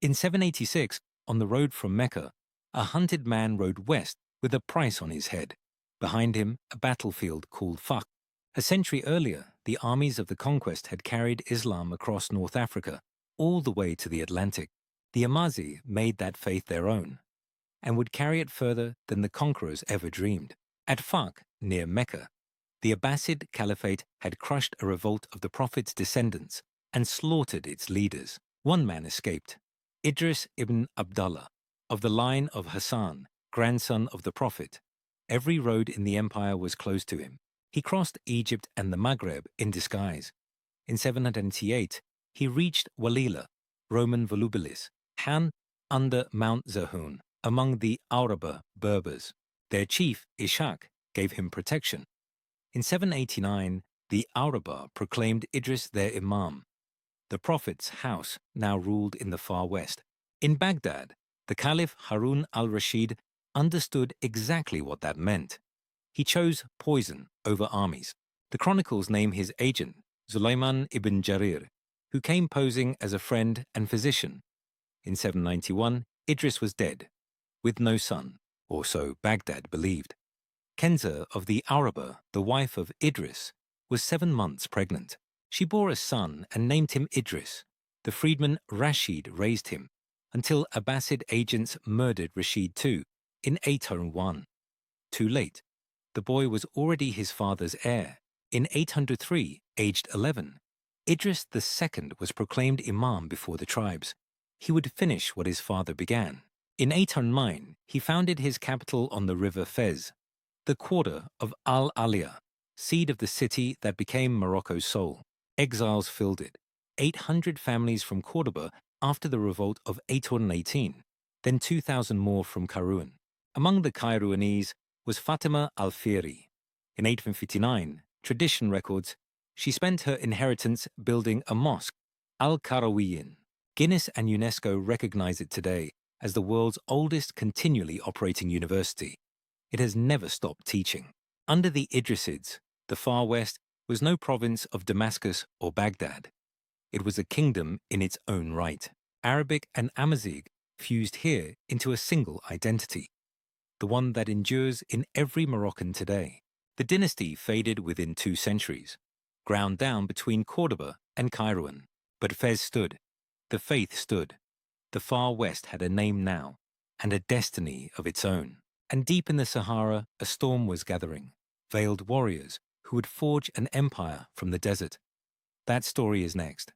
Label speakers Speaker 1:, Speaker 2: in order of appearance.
Speaker 1: In 786, on the road from Mecca, a hunted man rode west with a price on his head. Behind him, a battlefield called Fakhkh. A century earlier, the armies of the conquest had carried Islam across North Africa, all the way to the Atlantic. The Amazi made that faith their own, and would carry it further than the conquerors ever dreamed. At Fakhkh, near Mecca, the Abbasid Caliphate had crushed a revolt of the Prophet's descendants and slaughtered its leaders. One man escaped, Idris ibn Abdullah, of the line of Hassan, grandson of the Prophet. Every road in the empire was closed to him. He crossed Egypt and the Maghrib in disguise. In 788, he reached Walila, Roman volubilis, Han under Mount Zahun, among the Araba Berbers. Their chief, Ishaq, gave him protection. In 789, the Araba proclaimed Idris their imam. The Prophet's house now ruled in the far west. In Baghdad, the Caliph Harun al-Rashid understood exactly what that meant. He chose poison over armies. The chronicles name his agent, Sulaiman ibn Jarir, who came posing as a friend and physician. In 791, Idris was dead, with no son, or so Baghdad believed. Kenza of the Araba, the wife of Idris, was 7 months pregnant. She bore a son and named him Idris. The freedman Rashid raised him, until Abbasid agents murdered Rashid too, in 801. Too late. The boy was already his father's heir. In 803, aged 11, Idris II was proclaimed imam before the tribes. He would finish what his father began. In 809, he founded his capital on the river Fez, the quarter of Al-Aliya, seed of the city that became Morocco's soul. Exiles filled it, 800 families from Cordoba after the revolt of 818, then 2,000 more from Kairouan. Among the Kairouanese was Fatima al-Fihri. In 859, tradition records, she spent her inheritance building a mosque, al-Qarawiyyin. Guinness and UNESCO recognize it today as the world's oldest continually operating university. It has never stopped teaching. Under the Idrisids, the far west was no province of Damascus or Baghdad. It was a kingdom in its own right. Arabic and Amazigh fused here into a single identity, the one that endures in every Moroccan today. The dynasty faded within 2 centuries, ground down between Cordoba and Kairouan. But Fez stood. The faith stood. The far west had a name now, and a destiny of its own. And deep in the Sahara, a storm was gathering, veiled warriors who would forge an empire from the desert. That story is next.